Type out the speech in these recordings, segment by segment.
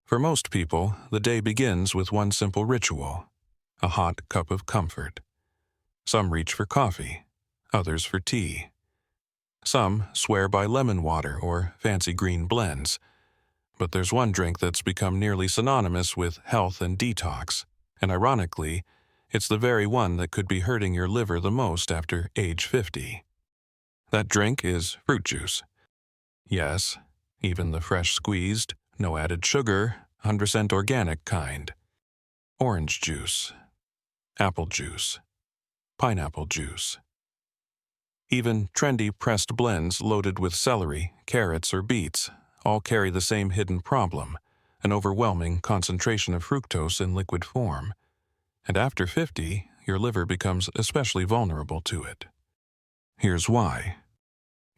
For most people, the day begins with one simple ritual, a hot cup of comfort. Some reach for coffee, others for tea. Some swear by lemon water or fancy green blends. But there's one drink that's become nearly synonymous with health and detox, and ironically, it's the very one that could be hurting your liver the most after age 50. That drink is fruit juice. Yes, even the fresh squeezed, no added sugar, 100% organic kind. Orange juice, apple juice, pineapple juice. Even trendy pressed blends loaded with celery, carrots, or beets all carry the same hidden problem, an overwhelming concentration of fructose in liquid form. And after 50, your liver becomes especially vulnerable to it. Here's why.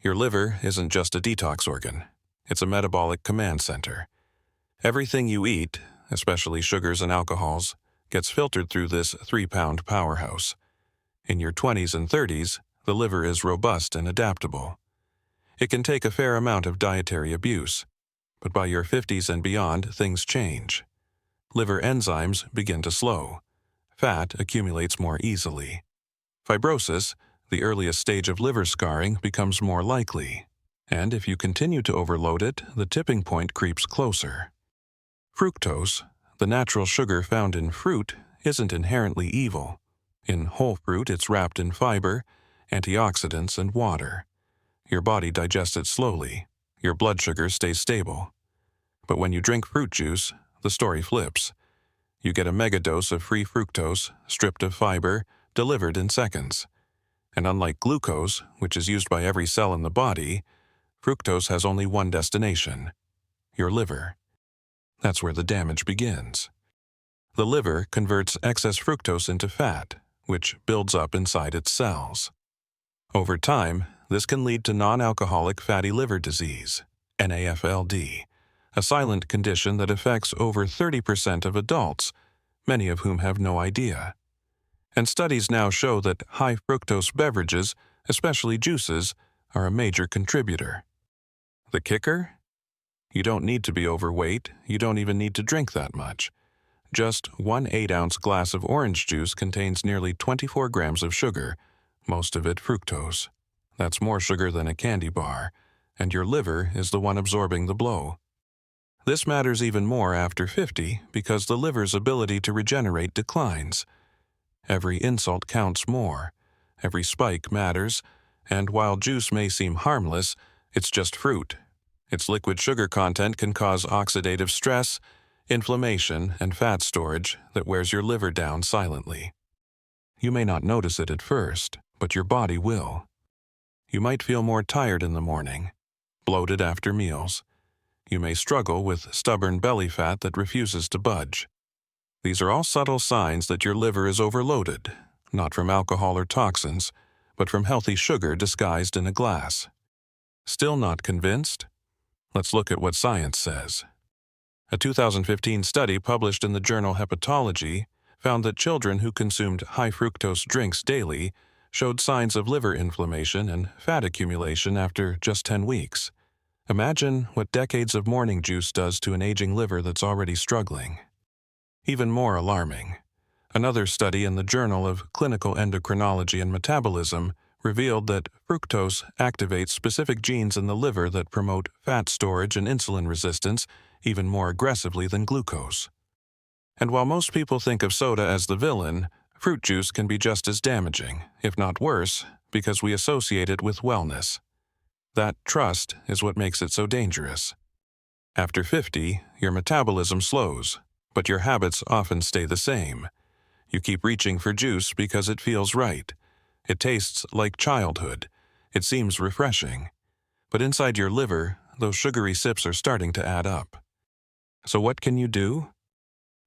Your liver isn't just a detox organ. It's a metabolic command center. Everything you eat, especially sugars and alcohols, gets filtered through this 3-pound powerhouse. In your 20s and 30s, the liver is robust and adaptable. It can take a fair amount of dietary abuse, but by your 50s and beyond, things change. Liver enzymes begin to slow. Fat accumulates more easily. Fibrosis, the earliest stage of liver scarring, becomes more likely. And if you continue to overload it, the tipping point creeps closer. Fructose, the natural sugar found in fruit, isn't inherently evil. In whole fruit, it's wrapped in fiber, antioxidants, and water. Your body digests it slowly. Your blood sugar stays stable. But when you drink fruit juice, the story flips. You get a megadose of free fructose, stripped of fiber, delivered in seconds. And unlike glucose, which is used by every cell in the body, fructose has only one destination: your liver. That's where the damage begins. The liver converts excess fructose into fat, which builds up inside its cells. Over time, this can lead to non-alcoholic fatty liver disease, NAFLD, a silent condition that affects over 30% of adults, many of whom have no idea. And studies now show that high fructose beverages, especially juices, are a major contributor. The kicker? You don't need to be overweight, you don't even need to drink that much. Just one 8-ounce glass of orange juice contains nearly 24 grams of sugar, most of it fructose. That's more sugar than a candy bar, and your liver is the one absorbing the blow. This matters even more after 50 because the liver's ability to regenerate declines. Every insult counts more, every spike matters, and while juice may seem harmless, it's just fruit. Its liquid sugar content can cause oxidative stress, inflammation, and fat storage that wears your liver down silently. You may not notice it at first, but your body will. You might feel more tired in the morning, bloated after meals. You may struggle with stubborn belly fat that refuses to budge. These are all subtle signs that your liver is overloaded, not from alcohol or toxins, but from healthy sugar disguised in a glass. Still not convinced? Let's look at what science says. A 2015 study published in the journal Hepatology found that children who consumed high fructose drinks daily showed signs of liver inflammation and fat accumulation after just 10 weeks. Imagine what decades of morning juice does to an aging liver that's already struggling. Even more alarming, another study in the Journal of Clinical Endocrinology and Metabolism revealed that fructose activates specific genes in the liver that promote fat storage and insulin resistance even more aggressively than glucose. And while most people think of soda as the villain, fruit juice can be just as damaging, if not worse, because we associate it with wellness. That trust is what makes it so dangerous. After 50, your metabolism slows, but your habits often stay the same. You keep reaching for juice because it feels right. It tastes like childhood. It seems refreshing. But inside your liver, those sugary sips are starting to add up. So what can you do?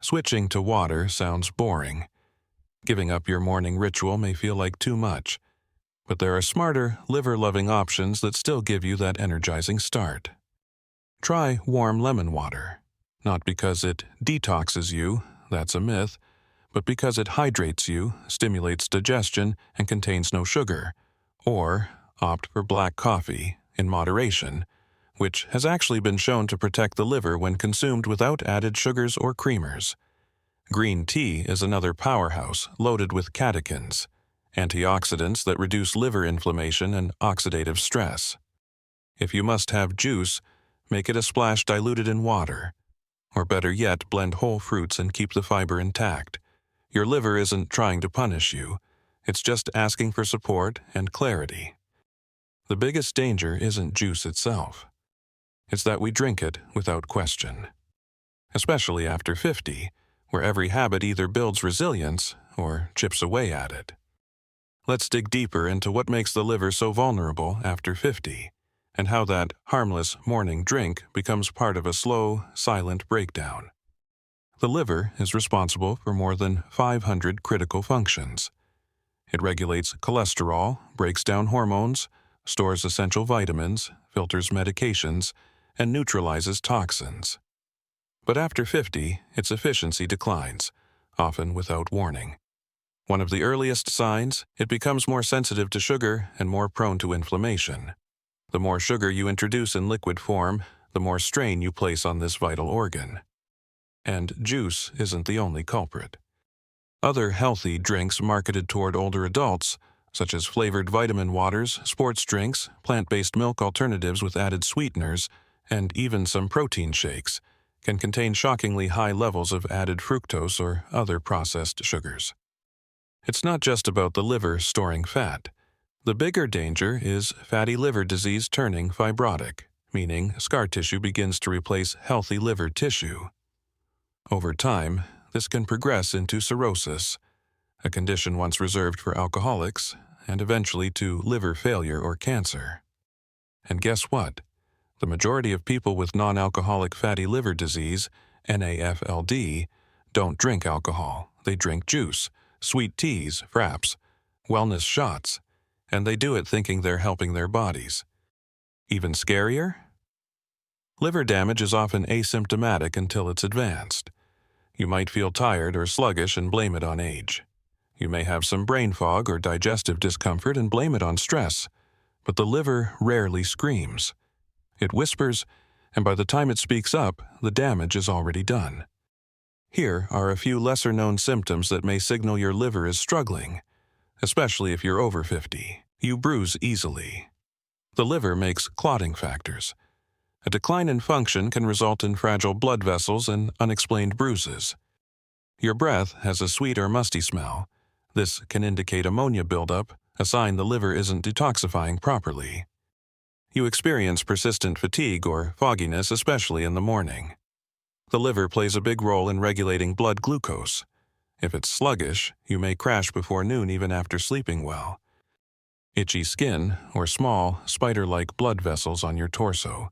Switching to water sounds boring. Giving up your morning ritual may feel like too much. But there are smarter, liver-loving options that still give you that energizing start. Try warm lemon water. Not because it detoxes you, that's a myth, but because it hydrates you, stimulates digestion, and contains no sugar. Or opt for black coffee, in moderation, which has actually been shown to protect the liver when consumed without added sugars or creamers. Green tea is another powerhouse loaded with catechins, antioxidants that reduce liver inflammation and oxidative stress. If you must have juice, make it a splash diluted in water. Or better yet, blend whole fruits and keep the fiber intact. Your liver isn't trying to punish you. It's just asking for support and clarity. The biggest danger isn't juice itself. It's that we drink it without question. Especially after 50, where every habit either builds resilience or chips away at it. Let's dig deeper into what makes the liver so vulnerable after 50, and how that harmless morning drink becomes part of a slow, silent breakdown. The liver is responsible for more than 500 critical functions. It regulates cholesterol, breaks down hormones, stores essential vitamins, filters medications, and neutralizes toxins. But after 50, its efficiency declines, often without warning. One of the earliest signs, it becomes more sensitive to sugar and more prone to inflammation. The more sugar you introduce in liquid form, the more strain you place on this vital organ. And juice isn't the only culprit. Other healthy drinks marketed toward older adults, such as flavored vitamin waters, sports drinks, plant-based milk alternatives with added sweeteners, and even some protein shakes, can contain shockingly high levels of added fructose or other processed sugars. It's not just about the liver storing fat. The bigger danger is fatty liver disease turning fibrotic, meaning scar tissue begins to replace healthy liver tissue. Over time, this can progress into cirrhosis, a condition once reserved for alcoholics, and eventually to liver failure or cancer. And guess what? The majority of people with non-alcoholic fatty liver disease, NAFLD, don't drink alcohol. They drink juice, sweet teas, fraps, wellness shots, and they do it thinking they're helping their bodies. Even scarier? Liver damage is often asymptomatic until it's advanced. You might feel tired or sluggish and blame it on age. You may have some brain fog or digestive discomfort and blame it on stress, but the liver rarely screams. It whispers, and by the time it speaks up, the damage is already done. Here are a few lesser-known symptoms that may signal your liver is struggling, especially if you're over 50. You bruise easily. The liver makes clotting factors. A decline in function can result in fragile blood vessels and unexplained bruises. Your breath has a sweet or musty smell. This can indicate ammonia buildup, a sign the liver isn't detoxifying properly. You experience persistent fatigue or fogginess, especially in the morning. The liver plays a big role in regulating blood glucose. If it's sluggish, you may crash before noon even after sleeping well. Itchy skin or small, spider-like blood vessels on your torso.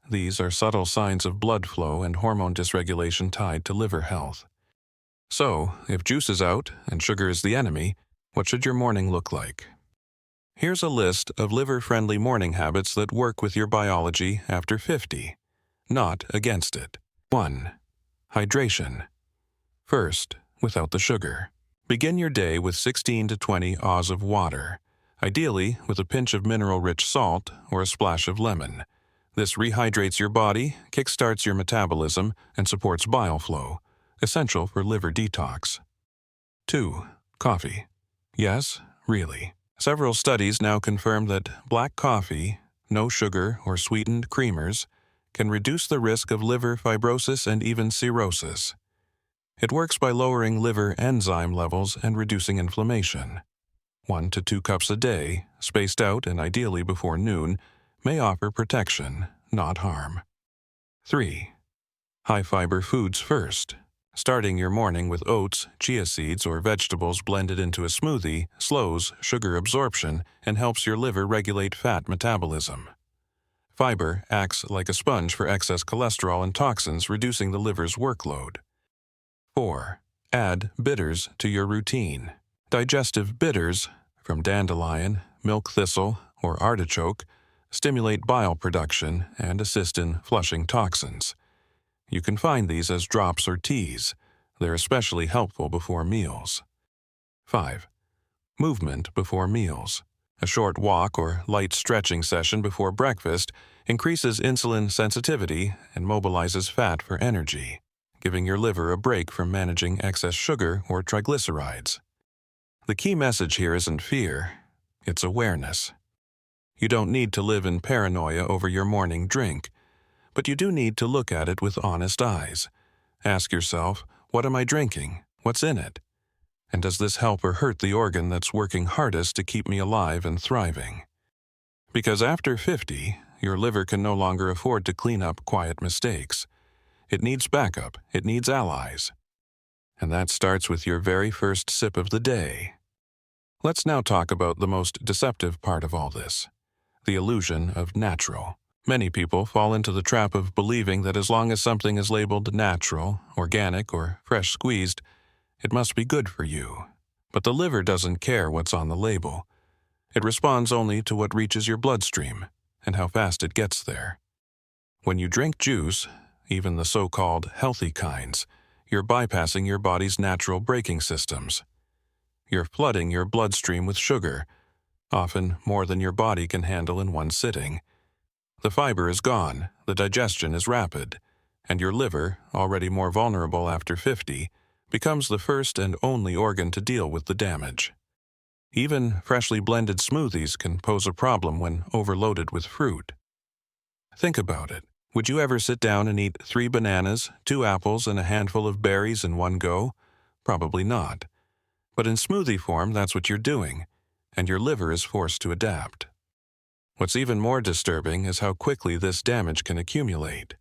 These are subtle signs of blood flow and hormone dysregulation tied to liver health. So, if juice is out and sugar is the enemy, what should your morning look like? Here's a list of liver-friendly morning habits that work with your biology after 50, not against it. 1. Hydration. First, without the sugar. Begin your day with 16 to 20 oz of water, ideally with a pinch of mineral-rich salt or a splash of lemon. This rehydrates your body, kickstarts your metabolism, and supports bile flow, essential for liver detox. 2. Coffee. Yes, really. Several studies now confirm that black coffee, no sugar or sweetened creamers, can reduce the risk of liver fibrosis and even cirrhosis. It works by lowering liver enzyme levels and reducing inflammation. 1 to 2 cups a day, spaced out and ideally before noon, may offer protection, not harm. 3. High-fiber foods first. Starting your morning with oats, chia seeds, or vegetables blended into a smoothie slows sugar absorption and helps your liver regulate fat metabolism. Fiber acts like a sponge for excess cholesterol and toxins, reducing the liver's workload. 4. Add bitters to your routine. Digestive bitters, from dandelion, milk thistle, or artichoke, stimulate bile production and assist in flushing toxins. You can find these as drops or teas. They're especially helpful before meals. 5. Movement before meals. A short walk or light stretching session before breakfast increases insulin sensitivity and mobilizes fat for energy, giving your liver a break from managing excess sugar or triglycerides. The key message here isn't fear, it's awareness. You don't need to live in paranoia over your morning drink, but you do need to look at it with honest eyes. Ask yourself, what am I drinking? What's in it? And does this help or hurt the organ that's working hardest to keep me alive and thriving? Because after 50, your liver can no longer afford to clean up quiet mistakes. It needs backup, it needs allies. And that starts with your very first sip of the day. Let's now talk about the most deceptive part of all this, the illusion of natural. Many people fall into the trap of believing that as long as something is labeled natural, organic, or fresh squeezed, it must be good for you. But the liver doesn't care what's on the label. It responds only to what reaches your bloodstream and how fast it gets there. When you drink juice, even the so-called healthy kinds, you're bypassing your body's natural braking systems. You're flooding your bloodstream with sugar, often more than your body can handle in one sitting. The fiber is gone, the digestion is rapid, and your liver, already more vulnerable after 50, becomes the first and only organ to deal with the damage. Even freshly blended smoothies can pose a problem when overloaded with fruit. Think about it. Would you ever sit down and eat 3 bananas, 2 apples, and a handful of berries in one go? Probably not. But in smoothie form, that's what you're doing, and your liver is forced to adapt. What's even more disturbing is how quickly this damage can accumulate.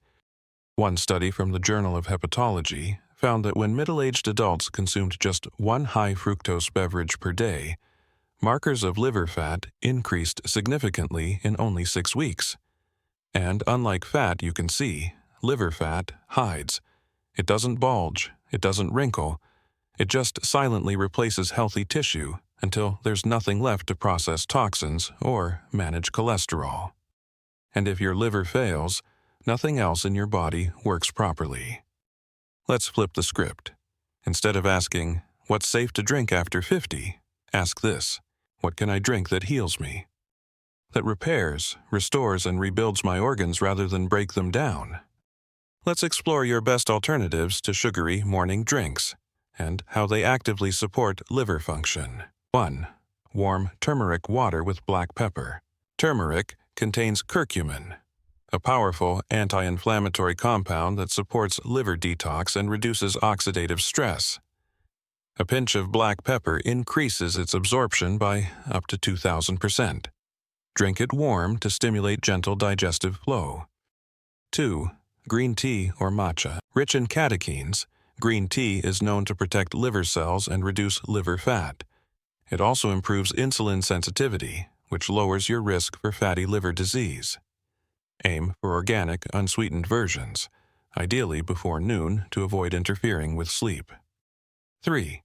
One study from the Journal of Hepatology found that when middle-aged adults consumed just 1 high-fructose beverage per day, markers of liver fat increased significantly in only 6 weeks. And unlike fat you can see, liver fat hides. It doesn't bulge, it doesn't wrinkle, it just silently replaces healthy tissue until there's nothing left to process toxins or manage cholesterol. And if your liver fails, nothing else in your body works properly. Let's flip the script. Instead of asking, what's safe to drink after 50, ask this, what can I drink that heals me? That repairs, restores, and rebuilds my organs rather than break them down. Let's explore your best alternatives to sugary morning drinks and how they actively support liver function. 1. Warm turmeric water with black pepper. Turmeric contains curcumin, a powerful anti-inflammatory compound that supports liver detox and reduces oxidative stress. A pinch of black pepper increases its absorption by up to 2,000%. Drink it warm to stimulate gentle digestive flow. 2. Green tea or matcha. Rich in catechins, green tea is known to protect liver cells and reduce liver fat. It also improves insulin sensitivity, which lowers your risk for fatty liver disease. Aim for organic, unsweetened versions, ideally before noon to avoid interfering with sleep. 3.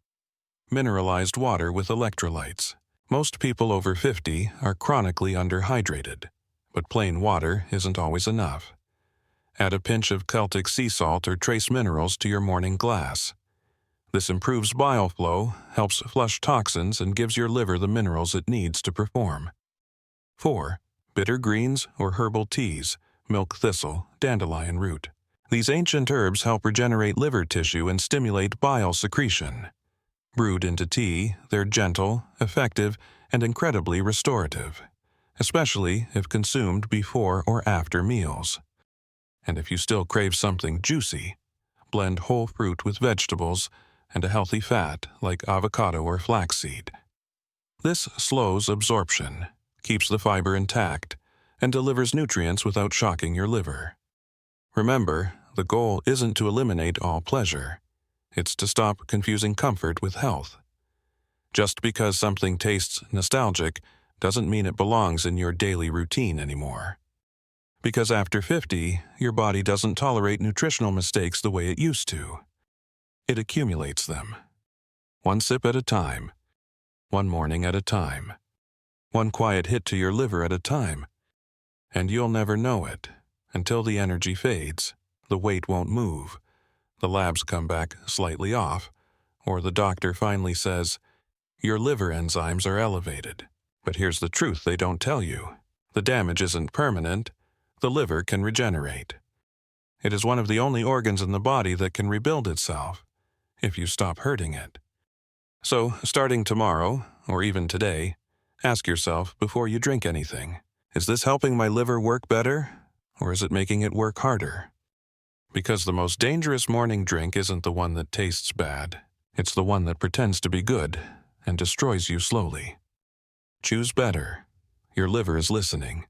Mineralized water with electrolytes. Most people over 50 are chronically underhydrated, but plain water isn't always enough. Add a pinch of Celtic sea salt or trace minerals to your morning glass. This improves bile flow, helps flush toxins, and gives your liver the minerals it needs to perform. 4. Bitter greens or herbal teas, milk thistle, dandelion root. These ancient herbs help regenerate liver tissue and stimulate bile secretion. Brewed into tea, they're gentle, effective, and incredibly restorative, especially if consumed before or after meals. And if you still crave something juicy, blend whole fruit with vegetables and a healthy fat like avocado or flaxseed. This slows absorption, keeps the fiber intact, and delivers nutrients without shocking your liver. Remember, the goal isn't to eliminate all pleasure. It's to stop confusing comfort with health. Just because something tastes nostalgic doesn't mean it belongs in your daily routine anymore. Because after 50, your body doesn't tolerate nutritional mistakes the way it used to. It accumulates them. One sip at a time, one morning at a time, one quiet hit to your liver at a time. And you'll never know it. Until the energy fades, the weight won't move, the labs come back slightly off, or the doctor finally says, your liver enzymes are elevated. But here's the truth they don't tell you. The damage isn't permanent. The liver can regenerate. It is one of the only organs in the body that can rebuild itself if you stop hurting it. So, starting tomorrow, or even today, ask yourself before you drink anything, is this helping my liver work better, or is it making it work harder? Because the most dangerous morning drink isn't the one that tastes bad. It's the one that pretends to be good and destroys you slowly. Choose better. Your liver is listening.